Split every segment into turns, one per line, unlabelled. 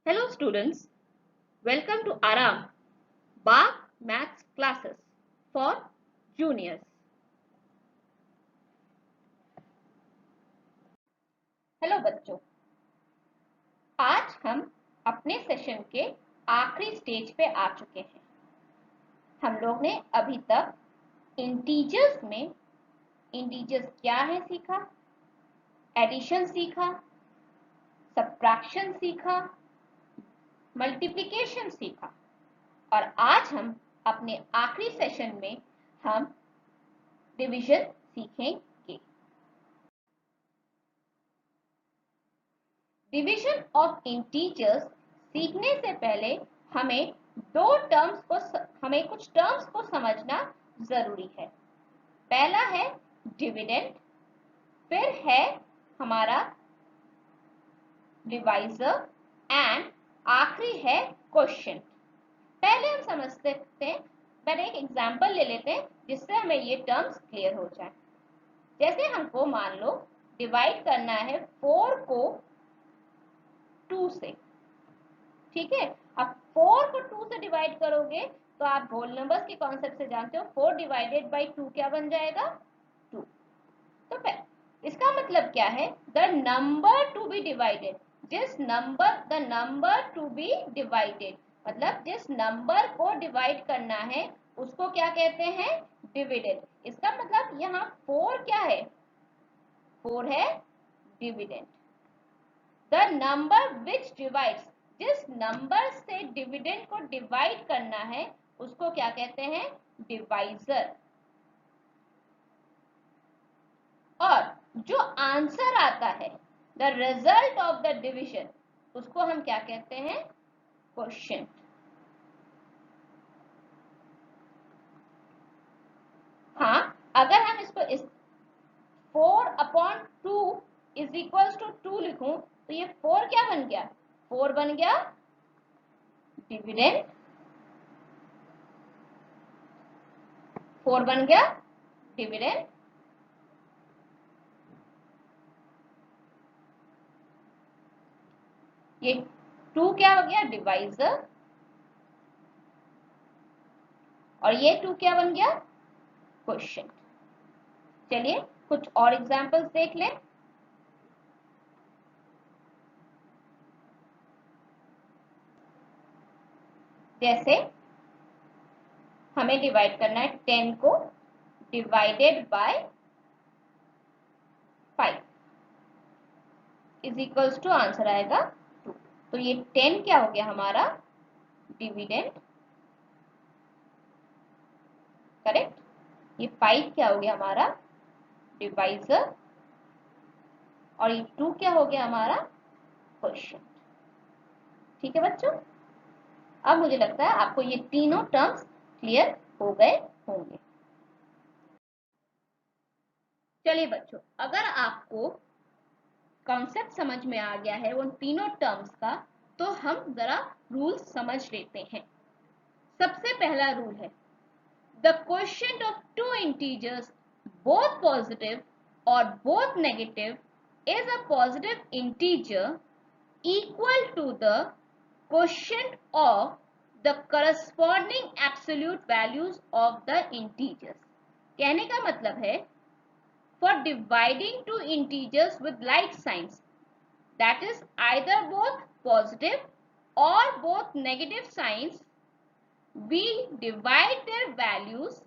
Hello students, welcome to Aram Bach Maths classes for juniors. Hello बच्चों, आज हम अपने सेशन के आखिरी स्टेज पे आ चुके हैं। हम लोग ने अभी तक इंटीजर्स में इंटीजर्स क्या है सीखा, एडिशन सीखा, सब्ट्रैक्शन सीखा, मल्टीप्लिकेशन सीखा और आज हम अपने आखिरी सेशन में हम डिवीजन सीखेंगे। डिवीजन ऑफ इंटीजर्स सीखने से पहले हमें कुछ टर्म्स को समझना जरूरी है। पहला है डिविडेंड, फिर है हमारा डिवाइजर एंड आखिरी है क्वोशिएंट। पहले हम समझ सकते हैं, पहले एक एग्जांपल ले लेते हैं जिससे हमें ये टर्म्स क्लियर हो जाए। जैसे हमको मान लो डिवाइड करना है 4 को 2 से, ठीक है। अब 4 को 2 से डिवाइड करोगे तो आप होल नंबर्स के कॉन्सेप्ट से जानते हो 4 डिवाइडेड बाई 2 क्या बन जाएगा 2। तो इसका मतलब क्या है, the number to be divided, the number to be divided मतलब जिस नंबर को डिवाइड करना है उसको क्या कहते हैं, डिविडेंड। इसका मतलब यहाँ 4 क्या है, 4 है dividend. The number which divides, जिस नंबर से डिविडेंड को डिवाइड करना है उसको क्या कहते हैं, डिवाइजर। और जो आंसर आता है, the result of the division, उसको हम क्या कहते हैं, क्वोशिएंट। हाँ, अगर हम इसको इस 4/2 इज इक्वल्स टू 2 लिखूं तो ये 4 क्या बन गया, 4 बन गया डिविडेंड, 4 बन गया डिविडेंड। ये 2 क्या हो गया, डिवाइजर, और ये 2 क्या बन गया, क्वोशिएंट। चलिए कुछ और एग्जांपल्स देख लें। जैसे हमें डिवाइड करना है 10 को divided by 5 is equals to answer आएगा 2। तो ये 10 क्या हो गया हमारा डिविडेंड, करेक्ट। ये 5 क्या हो गया हमारा डिवाइजर, और ये 2 क्या हो गया हमारा क्वोशिएंट। ठीक है बच्चों, अब मुझे लगता है आपको ये तीनों टर्म्स क्लियर हो गए होंगे। चलिए बच्चों, अगर आपको कॉन्सेप्ट समझ में आ गया है उन तीनों टर्म्स का, तो हम जरा रूल समझ लेते हैं। सबसे पहला रूल है, the quotient of two integers both positive और both negative is a positive integer equal to the quotient of the corresponding absolute values of the integers। कहने का मतलब है, for dividing two integers with like signs, that is either both positive or both negative signs, we divide their values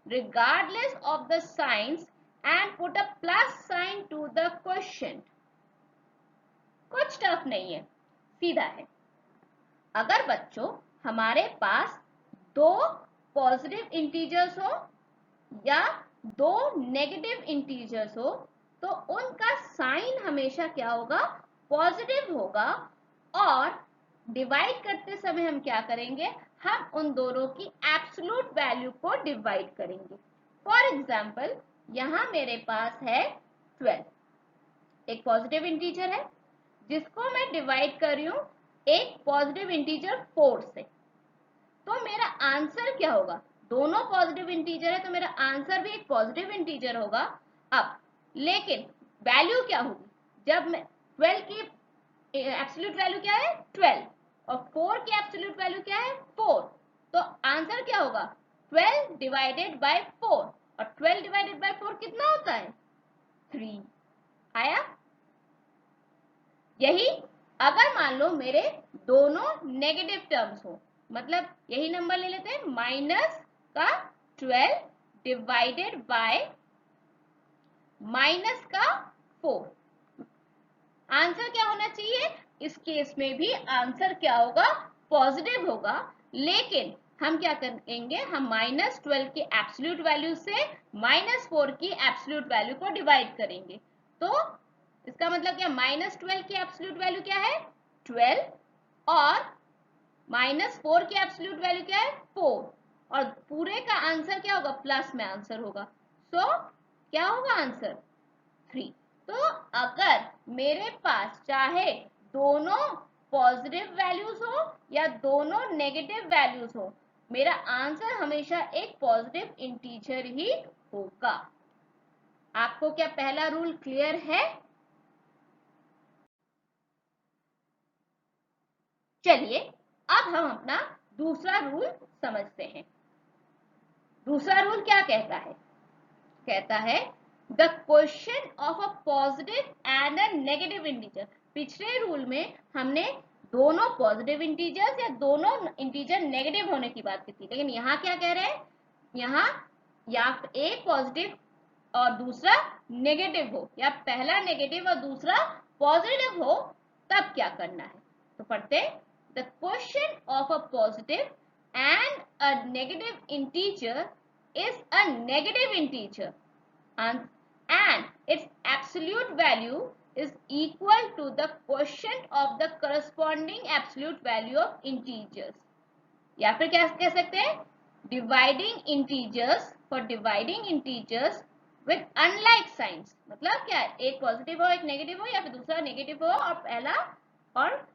regardless of the signs and put a plus sign to the quotient। कुछ tough नहीं है, सीधा है। अगर बच्चों हमारे पास दो positive integers हो या दो नेगेटिव इंटीजर्स हो तो उनका साइन हमेशा क्या होगा, पॉजिटिव होगा। और डिवाइड करते समय हम क्या करेंगे, हम उन दोनों की एब्सोल्यूट वैल्यू को डिवाइड करेंगे। फॉर एग्जाम्पल यहां मेरे पास है 12, एक पॉजिटिव इंटीजर है जिसको मैं डिवाइड कर रही हूं एक पॉजिटिव इंटीजर 4 से। तो मेरा आंसर क्या होगा, दोनों पॉजिटिव इंटीजर है तो मेरा आंसर भी एक पॉजिटिव इंटीजर होगा। अब लेकिन वैल्यू क्या होगी, जब मैं 12 की एब्सोल्यूट वैल्यू क्या है 12 और 4 की एब्सोल्यूट वैल्यू क्या है 4। तो आंसर क्या होगा 12 डिवाइडेड बाय 4 और 12 डिवाइडेड बाय 4 कितना होता है 3 आया। यही अगर मान लो मेरे दोनों नेगेटिव टर्म्स हो, मतलब यही नंबर ले लेते हैं माइनस का 12 डिवाइडेड बाय माइनस का 4, आंसर क्या होना चाहिए इस केस में भी आंसर क्या होगा पॉजिटिव होगा। लेकिन हम क्या करेंगे हम -12 की एब्सोल्यूट वैल्यू से -4 की एब्सोल्यूट वैल्यू को डिवाइड करेंगे। तो इसका मतलब क्या -12 की एब्सोल्यूट वैल्यू क्या है 12 और -4 की एब्सोल्यूट वैल्यू क्या है 4 और पूरे का आंसर क्या होगा प्लस में आंसर होगा। सो क्या होगा आंसर 3। तो अगर मेरे पास चाहे दोनों पॉजिटिव वैल्यूज हो या दोनों नेगेटिव वैल्यूज हो, मेरा आंसर हमेशा एक पॉजिटिव इंटीजर ही होगा। आपको क्या पहला रूल क्लियर है? चलिए अब हम अपना दूसरा रूल समझते हैं। दूसरा रूल क्या कहता है? कहता है the question of a positive and a negative integer. पिछले रूल में हमने दोनों पॉजिटिव इंटीजर्स या दोनों इंटीजर नेगेटिव होने की बात की थी, लेकिन यहाँ क्या कह रहे हैं यहाँ या एक पॉजिटिव और दूसरा नेगेटिव हो या पहला नेगेटिव और दूसरा पॉजिटिव हो तब क्या करना है। तो पढ़ते the question of a positive and a negative integer is a negative integer and its absolute value is equal to the quotient of the corresponding absolute value of integers। या फिर क्या कह सकते हैं dividing integers for dividing integers with unlike signs। मतलब क्या है एक पॉजिटिव हो एक नेगेटिव हो या फिर दूसरा नेगेटिव हो और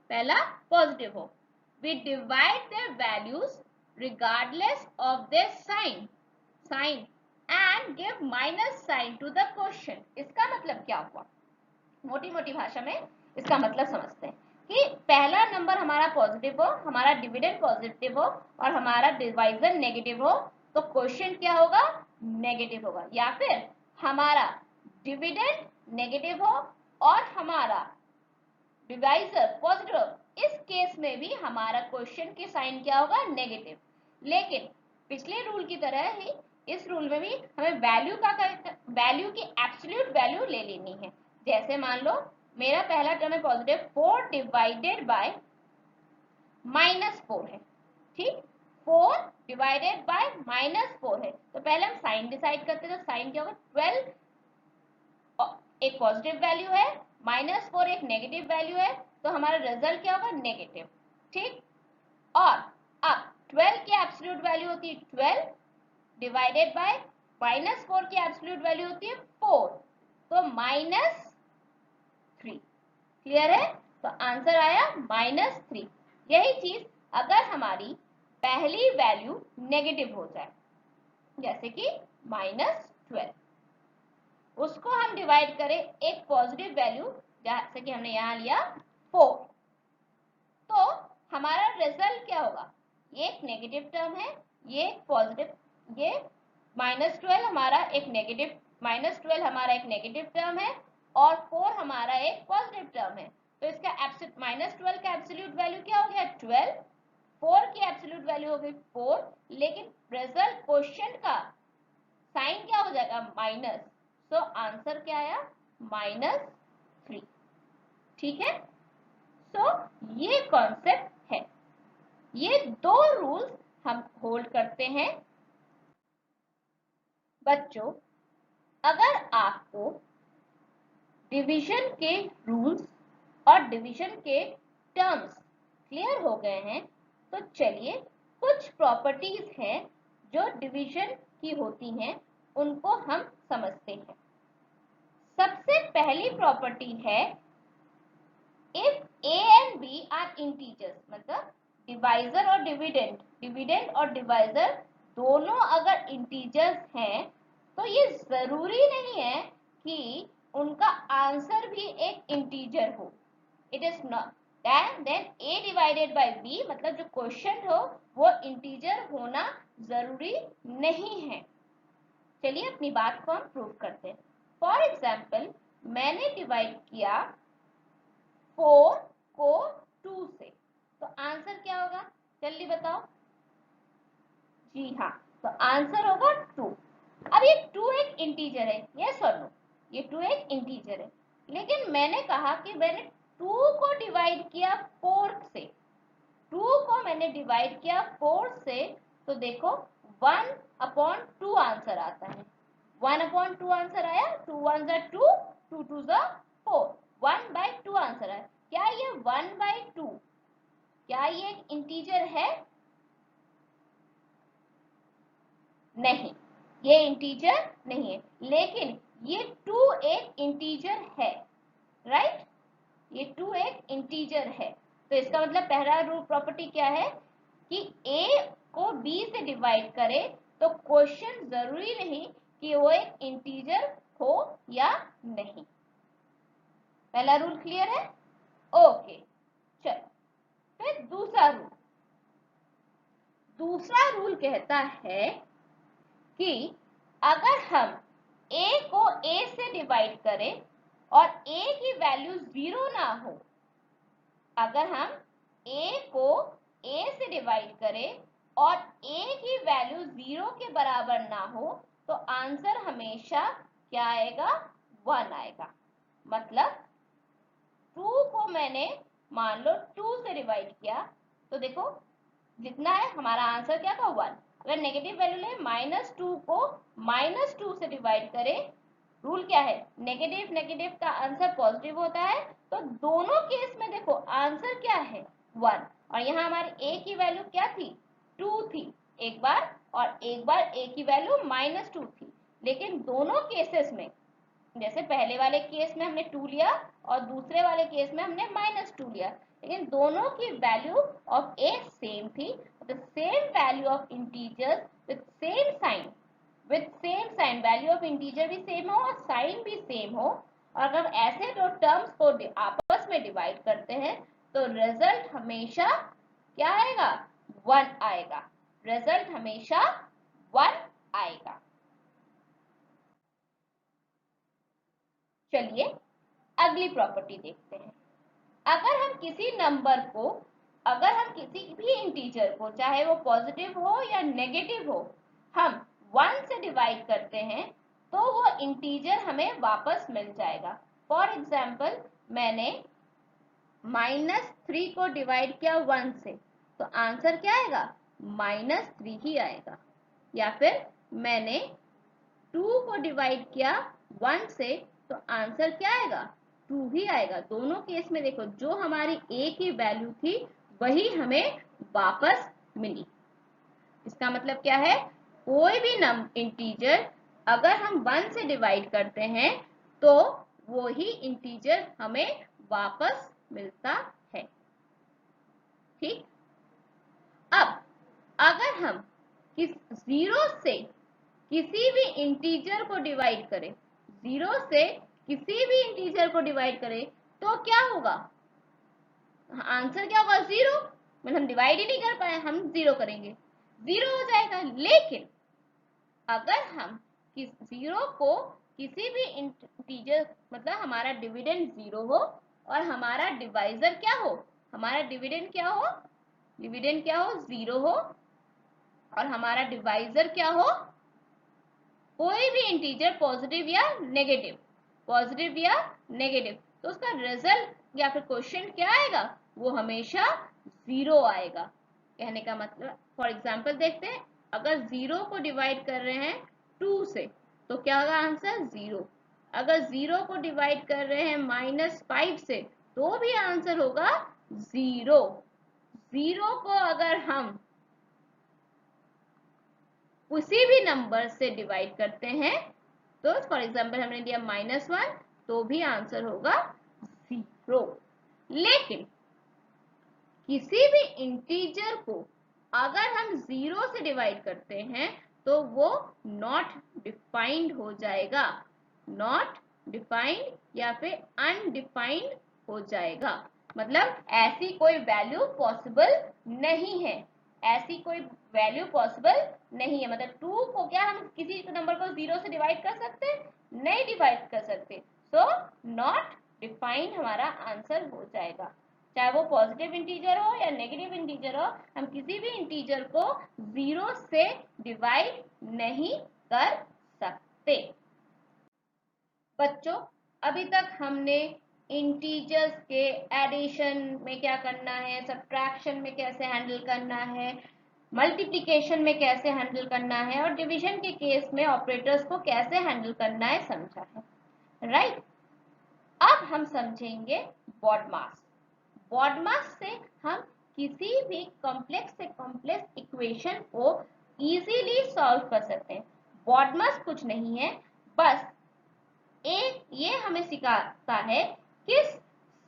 पहला पॉजिटिव हो। We divide their values regardless of their sign and give minus sign to the quotient। इसका मतलब क्या हुआ मोटी मोटी भाषा में इसका मतलब समझते हैं कि पहला नंबर हमारा पॉजिटिव हो, हमारा डिविडेंड पॉजिटिव हो और हमारा डिवाइजर नेगेटिव हो तो क्वोशिएंट क्या होगा नेगेटिव होगा। या फिर हमारा डिविडेंड नेगेटिव हो और हमारा डिवाइजर पॉजिटिव, इस केस में भी हमारा क्वोशिएंट की साइन क्या होगा नेगेटिव। लेकिन पिछले रूल की तरह ही इस रूल में भी हमें वैल्यू की एब्सोल्यूट वैल्यू ले लेनी है। जैसे मान लो मेरा पहला टर्म है पॉजिटिव 4 डिवाइडेड बाय -4 है, ठीक 4 डिवाइडेड बाय -4 है तो पहले हम साइन डिसाइड करते हैं। तो साइन क्या होगा 12 एक पॉजिटिव वैल्यू है -4 एक नेगेटिव वैल्यू है तो हमारा रिजल्ट क्या होगा नेगेटिव, ठीक। और अब 12 की एब्सोल्यूट वैल्यू होती है 12 डिवाइडेड बाय -4 की एब्सोल्यूट वैल्यू होती है 4 तो -3। क्लियर है? तो आंसर आया -3। यही चीज अगर हमारी पहली वैल्यू नेगेटिव हो जाए जैसे कि -12, उसको हम डिवाइड करें एक पॉजिटिव वैल्यू जैसे कि हमने यहां लिया 4 तो हमारा रिजल्ट क्या होगा ये एक नेगेटिव टर्म है ये एक पॉजिटिव, ये -12 हमारा एक नेगेटिव टर्म है और 4 हमारा एक पॉजिटिव टर्म है। तो इसका -12 का एब्सोल्यूट वैल्यू क्या हो गया 12, 4 की एब्सोल्यूट वैल्यू हो गई 4, लेकिन रिजल्ट क्वोशिएंट का साइन क्या हो जाएगा माइनस। तो आंसर क्या आया -3। ठीक है, तो ये कॉन्सेप्ट है। ये दो रूल्स हम होल्ड करते हैं। बच्चों अगर आपको डिवीजन के रूल्स और डिवीजन के टर्म्स क्लियर हो गए हैं तो चलिए कुछ प्रॉपर्टीज हैं जो डिवीजन की होती हैं उनको हम समझते हैं। सबसे पहली प्रॉपर्टी है if a and b are integers, मतलब डिवाइजर और डिविडेंड और डिवाइजर दोनों अगर इंटीजर्स हैं तो ये जरूरी नहीं है कि उनका आंसर भी एक इंटीजर हो। It is not then a divided by b, मतलब जो क्वेश्चन हो वो इंटीजर होना जरूरी नहीं है। चलिए अपनी बात को हम प्रूव करते हैं। फॉर एग्जाम्पल मैंने डिवाइड किया 4 को 2 से, तो आंसर क्या होगा जल्दी बताओ। जी हाँ, तो आंसर होगा 2। अब ये 2 एक इंटीजर है, यस और नो, ये 2 एक इंटीजर है, लेकिन मैंने कहा कि मैंने 2 को डिवाइड किया 4 से, 2 को मैंने डिवाइड किया 4 से, तो देखो 1/2 आंसर आता है। 1/2 आंसर आया, 2 1 2, 2 2 4, 1/2 आंसर आया। क्या ये 1/2 क्या ये एक इंटीजर है? नहीं, ये इंटीजर नहीं है, लेकिन ये 2 एक इंटीजर है, राइट? ये 2 एक इंटीजर है, तो इसका मतलब पहला रूल प्रॉपर्टी क्या है कि a को b से डिवाइड करे तो क्वेश्चन जरूरी नहीं कि वो एक इंटीजर हो या नहीं। पहला रूल क्लियर है? ओके, चलो फिर दूसरा रूल कहता है कि अगर हम a को a से डिवाइड करें और a की वैल्यू 0 ना हो, अगर हम a को a से डिवाइड करें और a की वैल्यू 0 के बराबर ना हो, तो आंसर हमेशा क्या आएगा? 1 आएगा। मतलब 2 को मैंने मान लो 2 से डिवाइड किया, तो देखो जितना है हमारा आंसर क्या था? 1। अगर नेगेटिव वैल्यू ले, -2 को -2 से डिवाइड करें, रूल क्या है? नेगेटिव नेगेटिव का आंसर पॉजिटिव होता है, तो दोनों केस में देखो आंसर क्या है? 1। और यहाँ हमारी a की वैल्यू क्या थी? 2 थी एक बार, और एक बार a की वैल्यू -2 थी। लेकिन दोनों केसेस में, जैसे पहले वाले केस में हमने 2 लिया और दूसरे वाले केस में हमने -2 लिया, लेकिन दोनों की वैल्यू ऑफ a सेम थी। The same value of integers with same sign, value of integer भी सेम हो और साइन भी सेम हो, और अगर ऐसे दो टर्म्स को आपस में डिवाइड करते हैं तो रिजल्ट हमेशा क्या आएगा? 1 आएगा। रिजल्ट हमेशा 1 आएगा। चलिए अगली प्रॉपर्टी देखते हैं। अगर हम किसी भी इंटीजर को, चाहे वो पॉजिटिव हो या नेगेटिव हो, हम 1 से डिवाइड करते हैं तो वो इंटीजर हमें वापस मिल जाएगा। फॉर एग्जाम्पल मैंने -3 को डिवाइड किया 1 से, तो आंसर क्या आएगा? -3 ही आएगा। या फिर मैंने 2 को डिवाइड किया 1 से, तो आंसर क्या आएगा? 2 ही आएगा। दोनों केस में देखो जो हमारी a की वैल्यू थी वही हमें वापस मिली। इसका मतलब क्या है? कोई भी इंटीजर अगर हम 1 से डिवाइड करते हैं तो वो ही इंटीजर हमें वापस मिलता है। ठीक। अब अगर हम 0 से किसी भी इंटीजर को डिवाइड करें, 0 से किसी भी इंटीजर को डिवाइड करें तो क्या होगा? आंसर क्या होगा? 0। मतलब हम डिवाइड ही नहीं कर पाए, हम 0 करेंगे, 0 हो जाएगा। लेकिन अगर हम 0 को किसी भी इंटीजर, मतलब हमारा डिविडेंड 0 हो और हमारा डिवाइजर क्या हो? हमारा डिविडेंड क्या हो? 0 हो, और हमारा डिवाइजर क्या हो? कोई भी इंटीजर पॉजिटिव या नेगेटिव, तो उसका रिजल्ट या फिर क्वेश्चन क्या आएगा? वो हमेशा 0 आएगा। कहने का मतलब, फॉर एग्जाम्पल देखते हैं, अगर 0 को डिवाइड कर रहे हैं 2 से तो क्या होगा आंसर? 0। अगर 0 को डिवाइड कर रहे हैं -5 से तो भी आंसर होगा 0। 0 को अगर हम किसी भी नंबर से डिवाइड करते हैं, तो फॉर एग्जाम्पल हमने लिया -1, तो भी आंसर होगा 0। लेकिन किसी भी इंटीजर को अगर हम 0 से डिवाइड करते हैं तो वो नॉट डिफाइंड हो जाएगा, नॉट डिफाइंड या फिर अनडिफाइंड हो जाएगा। मतलब ऐसी कोई वैल्यू पॉसिबल नहीं है, ऐसी कोई वैल्यू पॉसिबल नहीं है। मतलब 2 को क्या हम किसी नंबर को 0 से डिवाइड कर सकते हैं? नहीं डिवाइड कर सकते। सो नॉट डिफाइंड हमारा आंसर हो जाएगा। चाहे वो पॉजिटिव इंटीजर हो या नेगेटिव इंटीजर हो, हम किसी भी इंटीजर को 0 से डिवाइड नहीं कर सकते। बच्चों, अभी तक हमने इंटीजर्स के एडिशन में क्या करना है, सब्ट्रैक्शन में कैसे हैंडल करना है, मल्टीप्लिकेशन में कैसे हैंडल करना है और डिवीजन के केस में ऑपरेटर्स को कैसे हैंडल करना है समझा है, राइट। अब हम समझेंगे BODMAS। BODMAS से हम किसी भी कॉम्प्लेक्स से कॉम्प्लेक्स इक्वेशन को इजीली सॉल्व कर सकते हैं। BODMAS कुछ नहीं है, बस ये हमें सिखाता है किस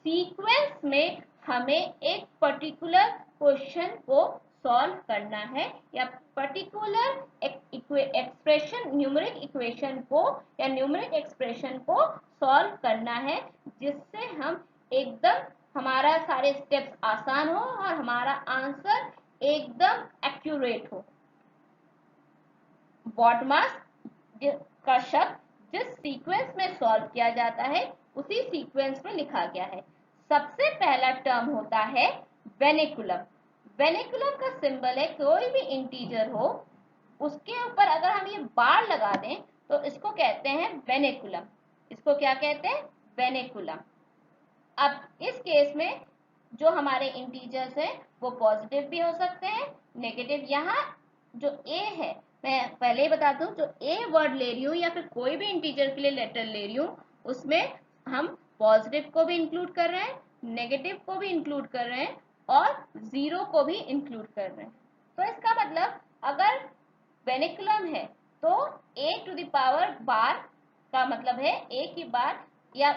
सीक्वेंस में हमें एक पर्टिकुलर क्वेश्चन को सॉल्व करना है या पर्टिकुलर एक्सप्रेशन, न्यूमेरिक इक्वेशन को या न्यूमेरिक एक्सप्रेशन को सॉल्व करना है, जिससे हम एकदम हमारा सारे स्टेप्स आसान हो और हमारा आंसर एकदम एक्यूरेट हो। BODMAS का शब्द जिस सीक्वेंस में सॉल्व किया जाता है उसी सीक्वेंस में लिखा गया है। सबसे पहला टर्म होता है वेनिकुलम। वेनिकुलम का सिंबल है कोई भी इंटीजर हो उसके ऊपर अगर हम ये बार लगा दें तो इसको कहते हैं वेनिकुलम। इसको क्या कहते हैं? वेनिकुलम। अब इस केस में जो हमारे इंटीजर्स हैं वो पॉजिटिव भी हो सकते हैं, नेगेटिव। यहाँ जो ए है, मैं पहले ही बता दूं, जो ए वर्ड ले रही हूँ या फिर कोई भी इंटीजर के लिए लेटर ले रही हूँ उसमें हम पॉजिटिव को भी इंक्लूड कर रहे हैं, नेगेटिव को भी इंक्लूड कर रहे हैं और 0 को भी इंक्लूड कर रहे हैं। तो इसका मतलब अगर वेनिकुलम है तो a टू द पावर बार का मतलब है a की बार, या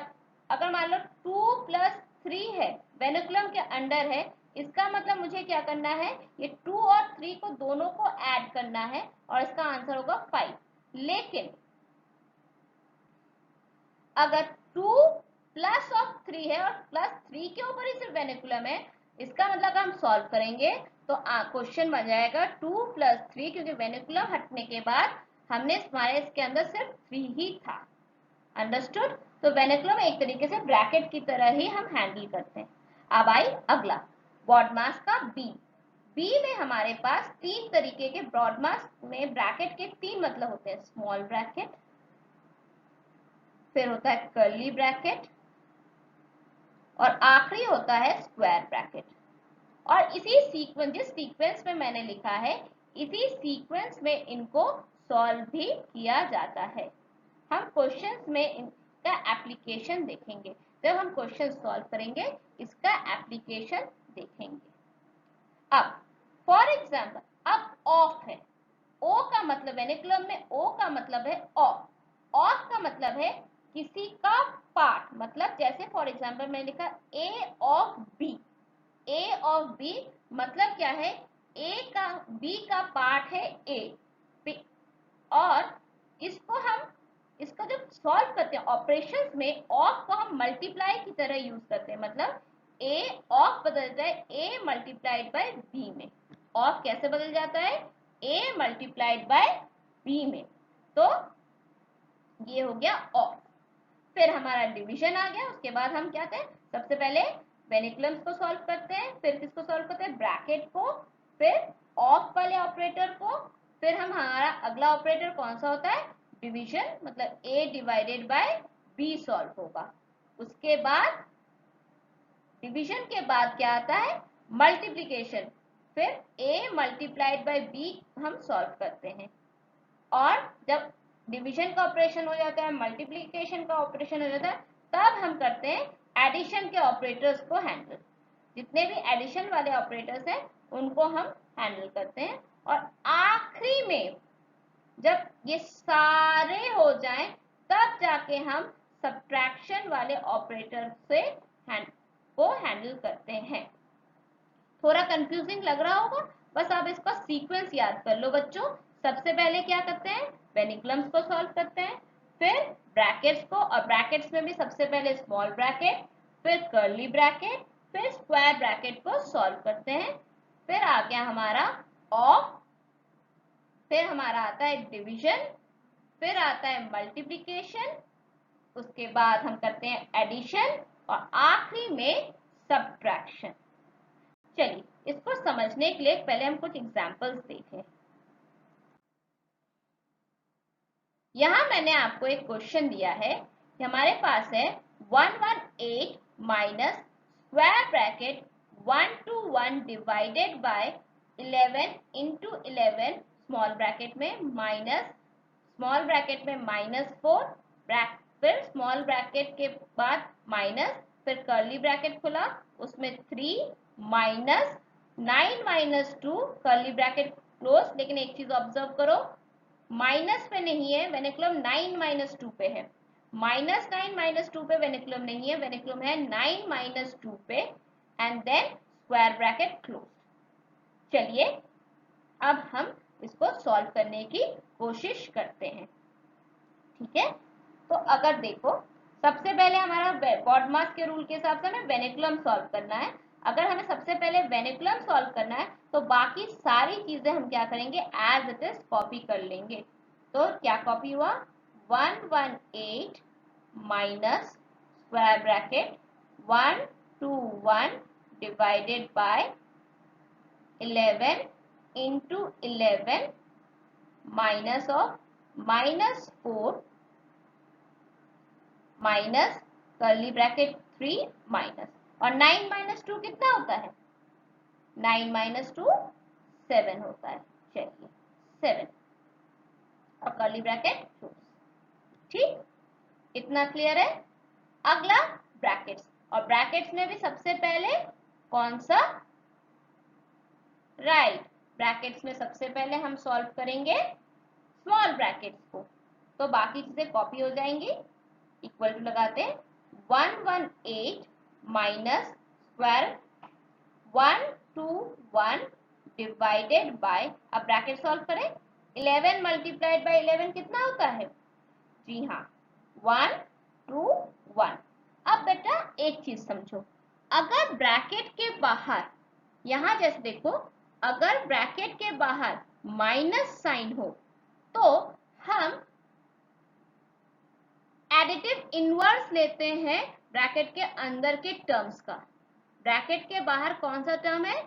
अगर मान लो 2 + 3 है वेनिकुलम के अंडर है, इसका मतलब मुझे क्या करना है, ये 2 और 3 को दोनों को ऐड करना है और इसका आंसर होगा 5। लेकिन अगर 2 + 3 है और +3 के ऊपर ही सिर्फ वेनिकुलम है, इसका मतलब हम सॉल्व करेंगे तो क्वेश्चन बन जाएगा 2 + 3, क्योंकि वेनिकुलम हटने के बाद हमने हमारे इसके अंदर सिर्फ 3 ही था। अंडरस्टूड? तो वेनिकुलम एक तरीके से ब्रैकेट की तरह ही हम हैंडल करते हैं। अब आई अगला BODMAS का बी में हमारे पास 3 तरीके के BODMAS में ब्रैकेट के 3 मतलब होते हैं। स्मॉल ब्रैकेट, फिर होता है कर्ली ब्रैकेट और आखिरी होता है स्क्वायर ब्रैकेट। और इसी सीक्वेंस, जिस सीक्वेंस में मैंने लिखा है इसी सीक्वेंस में इनको सॉल्व भी किया जाता है। हम क्वेश्चंस में इनका एप्लीकेशन देखेंगे, जब हम क्वेश्चन सॉल्व करेंगे इसका एप्लीकेशन देखेंगे। अब फॉर एग्जांपल, अब ऑफ है, ओ का मतलब वेनिकुलम में ओ का मतलब है ऑफ। ऑफ का मतलब है किसी का पार्ट, मतलब जैसे फॉर एग्जांपल मैंने लिखा A of B. A of B मतलब क्या है, ए का बी का पार्ट है ए, और इसको जब सॉल्व करते हैं ऑपरेशंस में ऑफ को हम मल्टीप्लाई की तरह यूज करते हैं। मतलब ए ऑफ बदल जाए ए मल्टीप्लाइड बाय बी में। ऑफ कैसे बदल जाता है? ए मल्टीप्लाइड बाय बी में। तो ये हो गया ऑफ। फिर हमारा डिवीजन आ गया। उसके बाद हम क्या थे, सबसे पहले वेनिकुलम्स को सॉल्व करते हैं, फिर किसको सॉल्व करते हैं, ब्रैकेट को, फिर ऑफ वाले ऑपरेटर को, फिर हमारा अगला ऑपरेटर कौन सा होता है, डिवीजन, मतलब a divided by b solve होगा। उसके बाद डिवीजन के बाद क्या आता है, मल्टीप्लीकेशन, फिर a मल्टीप्लाइड बाय b हम सॉल्व करते हैं। और जब डिवीजन का ऑपरेशन हो जाता है, मल्टीप्लिकेशन का ऑपरेशन हो जाता है, तब हम करते हैं एडिशन के ऑपरेटर्स को हैंडल। जितने भी एडिशन वाले ऑपरेटर्स हैं उनको हम हैंडल करते हैं। और आखिरी में जब ये सारे हो जाएं तब जाके हम सब्ट्रैक्शन वाले ऑपरेटर से को हैंडल करते हैं। थोड़ा कंफ्यूजिंग लग रहा होगा, बस आप इसका सीक्वेंस याद कर लो बच्चों। सबसे पहले क्या करते हैं, वेनिकुलम्स को सॉल्व करते हैं, फिर ब्रैकेट्स को, और ब्रैकेट्स में भी सबसे पहले स्मॉल ब्रैकेट, फिर कर्ली ब्रैकेट, फिर स्क्वायर ब्रैकेट को सॉल्व करते हैं, फिर आ गया हमारा ऑफ, फिर हमारा आता है डिवीजन, फिर आता है मल्टीप्लिकेशन, उसके बाद हम करते हैं एडिशन और आखिरी में सब्ट्रैक्शन। चलिए इसको समझने के लिए पहले हम कुछ एग्जांपल्स देखें। यहां मैंने आपको एक क्वेश्चन दिया है कि हमारे पास है 118 minus square bracket 121 divided by 11 into 11 small bracket में माइनस स्मॉल ब्रैकेट में -4, फिर स्मॉल ब्रैकेट के बाद माइनस, फिर कर्ली ब्रैकेट खुला उसमें 3 minus 9 minus 2 curly bracket close. लेकिन एक चीज ऑब्जर्व करो, माइनस पे नहीं है वेनिकुलम, 9 माइनस 2 पे है। -9 माइनस 2 पे वेनिकुलम नहीं है, वेनिकुलम है 9 माइनस 2 पे, and then square bracket close. चलिए अब हम इसको सॉल्व करने की कोशिश करते हैं। ठीक है, तो अगर देखो सबसे पहले हमारा बॉडमास के रूल के हिसाब से हमें वेनिकुलम सॉल्व करना है। अगर हमें सबसे पहले वेनिकुलम सॉल्व करना है तो बाकी सारी चीजें हम क्या करेंगे, एज इट इज कॉपी कर लेंगे। तो क्या कॉपी हुआ, 118 minus square bracket 121 divided by 11 into 11 minus of -4 minus curly bracket 3 minus, और 9 माइनस 2 कितना होता है, 9 माइनस 2 7 होता है। चलिए 7 और कर्ली ब्रैकेट क्लोज। ठीक, इतना क्लियर है। अगला ब्रैकेट्स, और ब्रैकेट्स में भी सबसे पहले कौन सा, राइट, ब्रैकेट्स में सबसे पहले हम सॉल्व करेंगे स्मॉल ब्रैकेट्स को, तो बाकी चीजें कॉपी हो जाएंगी। इक्वल टू लगाते हैं 118 माइनस स्क्वायर 121 डिवाइडेड बाय, अब ब्रैकेट सॉल्व करें, 11 मल्टीप्लाइड बाय 11 कितना होता है, जी हाँ 121। अब बेटा एक चीज समझो, अगर ब्रैकेट के बाहर, यहां जैसे देखो, अगर ब्रैकेट के बाहर माइनस साइन हो तो हम एडिटिव इनवर्स लेते हैं ब्रैकेट के अंदर के टर्म्स का। ब्रैकेट के बाहर कौन सा टर्म है,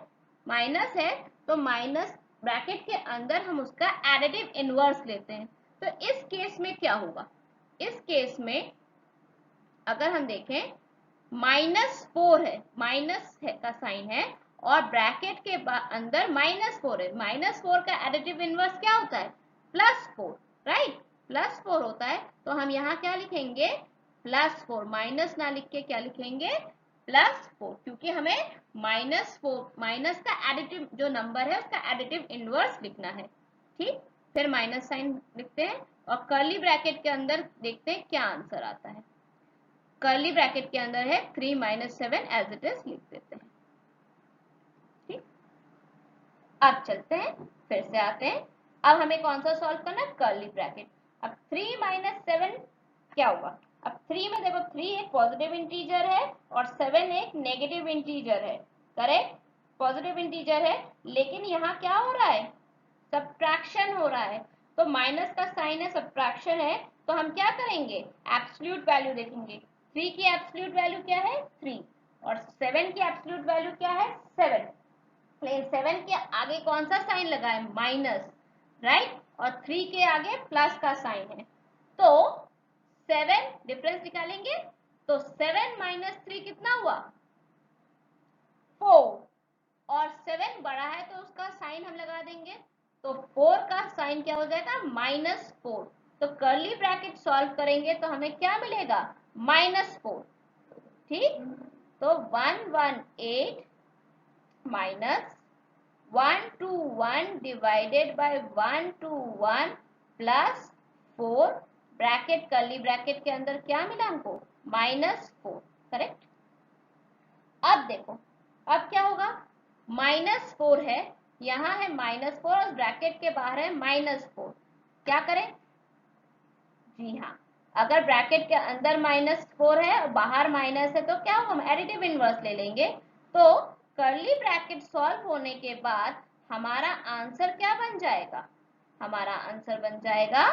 माइनस है, तो माइनस ब्रैकेट के अंदर हम उसका एडिटिव इनवर्स लेते हैं। तो इस केस में क्या होगा, इस केस में अगर हम देखें -4 है, माइनस है का साइन है, और ब्रैकेट के अंदर -4 है, -4 का एडिटिव इनवर्स क्या होता है, +4, राइट, +4 होता है। तो हम यहाँ क्या लिखेंगे, +4, माइनस ना लिख के क्या लिखेंगे, +4, क्योंकि हमें -4 माइनस का एडिटिव जो नंबर है उसका एडिटिव इनवर्स लिखना है। ठीक, फिर माइनस साइन लिखते हैं और कर्ली ब्रैकेट के अंदर देखते हैं क्या आंसर आता है। कर्ली ब्रैकेट के अंदर है 3 माइनस 7 एज इट इज लिख देते हैं। ठीक, अब चलते हैं, फिर से आते हैं। अब हमें कौन सा सॉल्व करना है, कर्ली ब्रैकेट। अब 3 माइनस 7 क्या हुआ, अब 3 में देखो 3 एक पॉजिटिव इंटीजर है और 7 एक नेगेटिव इंटीजर है, करेक्ट, पॉजिटिव इंटीजर है, लेकिन यहाँ क्या हो रहा है, सब्ट्रैक्शन हो रहा है। तो माइनस का साइन है, सब्ट्रैक्शन है, तो हम क्या करेंगे, एब्सोल्यूट वैल्यू देखेंगे। 3 की एब्सोल्यूट वैल्यू क्या है, 3, और 7 की एब्सोल्यूट वैल्यू क्या है, 7। लेकिन 7 के आगे कौन सा साइन लगा है, माइनस, राइट, और 3 के आगे प्लस का साइन है। तो 7 डिफरेंस निकालेंगे, तो 7 माइनस 3 कितना हुआ, 4, और 7 बड़ा है तो उसका साइन हम लगा देंगे, तो 4 का साइन क्या हो जाएगा, -4। तो कर्ली ब्रैकेट सॉल्व करेंगे तो हमें क्या मिलेगा, -4। ठीक, तो 118 minus 121 divided by 121 plus 4, bracket curly bracket के अंदर क्या मिला हमको, -4, करेक्ट। अब देखो अब क्या होगा, -4 है, यहाँ है -4 और ब्रैकेट के बाहर है -4, क्या करें, जी हाँ, अगर ब्रैकेट के अंदर -4 है और बाहर माइनस है तो क्या होगा, हम एडिटिव इनवर्स ले लेंगे। तो कर्ली ब्रैकेट सॉल्व होने के बाद हमारा आंसर क्या बन जाएगा? हमारा आंसर बन जाएगा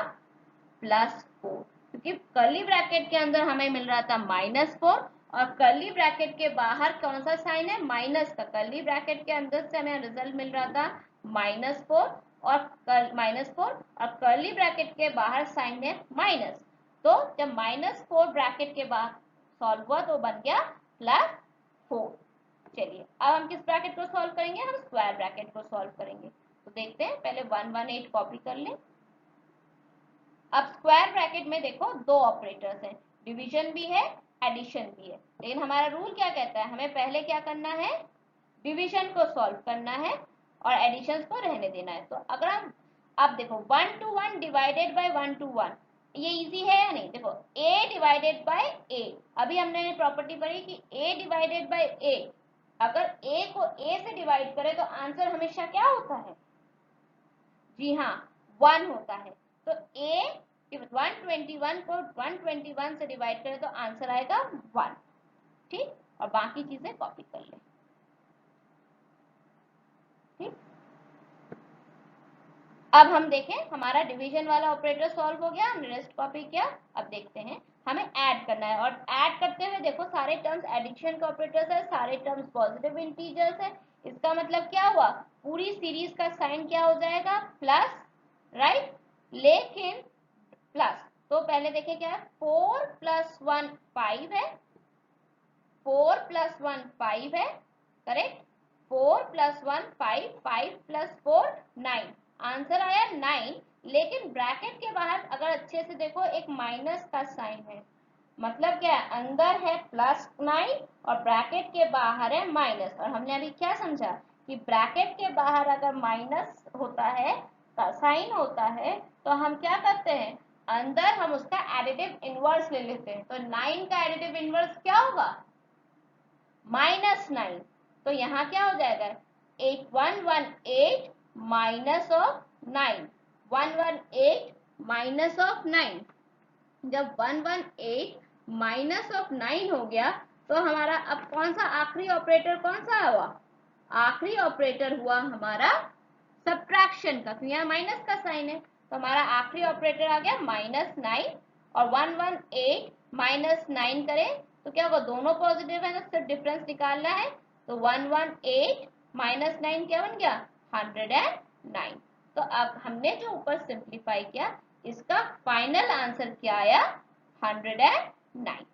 +4, क्योंकि कर्ली ब्रैकेट के अंदर हमें मिल रहा था -4 और कर्ली ब्रैकेट के बाहर कौन सा साइन है? माइनस का। कर्ली ब्रैकेट के अंदर से हमें रिजल्ट मिल रहा था -4 और -4 और कर्ली ब्रैकेट के बाहर साइन है माइनस। तो जब -4 ब्रैकेट के बाहर सॉल्व हुआ तो बन गया +4। चलिए अब हम किस ब्रैकेट को सॉल्व करेंगे? हम स्क्वायर ब्रैकेट को सॉल्व करेंगे। तो देखते हैं, पहले 118 कॉपी कर लें। अब स्क्वायर ब्रैकेट में देखो दो ऑपरेटर्स हैं, डिवीजन भी है, एडिशन भी है, लेकिन हमारा रूल क्या कहता है? हमें पहले क्या करना है? डिवीजन को सॉल्व करना है और एडिशन को रहने देना है। तो अगर हम अब देखो 1 to 1 डिवाइडेड बाय 1 to 1, ये इजी है या नहीं? देखो a डिवाइडेड बाय a, अभी हमने प्रॉपर्टी पढ़ी कि a डिवाइडेड बाय a, अगर a को a से डिवाइड करें तो आंसर हमेशा क्या होता है? जी हाँ, 1 होता है। तो a 121 को 121 से डिवाइड करें तो आंसर आएगा 1। ठीक, और बाकी चीजें कॉपी कर लें। ठीक, अब हम देखें हमारा डिवीजन वाला ऑपरेटर सॉल्व हो गया, हमने रेस्ट कॉपी किया। अब देखते हैं हमें ऐड करना है, और ऐड करते हुए देखो सारे टर्म्स एडिशन के ऑपरेटर्स है, सारे टर्म्स पॉजिटिव इंटीजर्स है। इसका मतलब क्या हुआ? पूरी सीरीज का साइन क्या हो जाएगा? Plus, right? लेकिन प्लस, तो पहले देखें क्या है? 4 + 1 5 है, 4 + 1 5 है, करेक्ट? 4 + 1 5, 5 + 4 9, आंसर आया 9। लेकिन ब्रैकेट के बाहर अगर अच्छे से देखो एक माइनस का साइन है, मतलब क्या है? अंदर है +9 और ब्रैकेट के बाहर है माइनस। और हमने अभी क्या समझा कि ब्रैकेट के बाहर अगर माइनस होता है, साइन होता है, तो हम क्या करते हैं? अंदर हम उसका एडिटिव इनवर्स ले लेते हैं। तो 9 का एडिटिव इनवर्स क्या होगा? -9। तो यहाँ क्या हो जाएगा? 118 माइनस ऑफ 9, 118 माइनस ऑफ 9। जब 118 माइनस ऑफ 9 हो गया तो हमारा अब कौन सा आखिरी ऑपरेटर कौन सा हुआ? आखिरी ऑपरेटर हुआ हमारा सब्ट्रैक्शन का, क्योंकि यहाँ माइनस का साइन है। तो हमारा आखिरी ऑपरेटर आ गया -9 और 118 -9 करें तो क्या होगा? दोनों पॉजिटिव है तो सिर्फ डिफरेंस निकालना है। तो 118 -9 क्या बन गया? 109। तो अब हमने जो ऊपर सिंप्लीफाई किया, इसका फाइनल आंसर क्या आया? 109।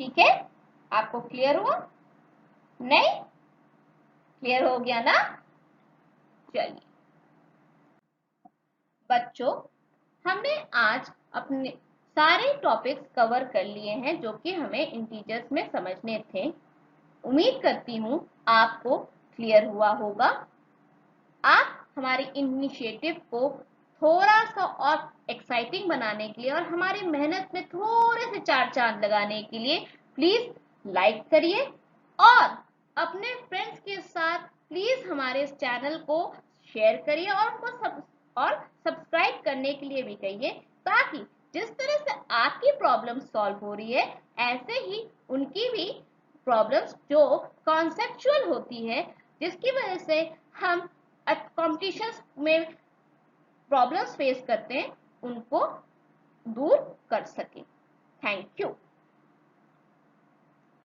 ठीक है, आपको क्लियर हुआ? नहीं क्लियर हो गया ना? चलिए बच्चों, हमने आज अपने सारे टॉपिक्स कवर कर लिए हैं जो कि हमें इंटीजर्स में समझने थे। उम्मीद करती हूँ आपको क्लियर हुआ होगा। आप हमारे इनिशिएटिव को थोड़ा सा और एक्साइटिंग बनाने के लिए और हमारी मेहनत में थोड़े से चार चांद लगाने के लिए प्लीज लाइक करिए और अपने फ्रेंड्स के साथ प्लीज हमारे इस चैनल को शेयर करिए और उनको सब्सक्राइब करने के लिए भी कहिए, ताकि जिस तरह से आपकी प्रॉब्लम सॉल्व हो रही है ऐसे ही उनकी भी प्रॉब्लम्स जो कॉन्सेप्चुअल होती है, जिसकी वजह से हम कॉम्पिटिशन्स में प्रॉब्लम्स फेस करते हैं, उनको दूर कर सकें। Thank you.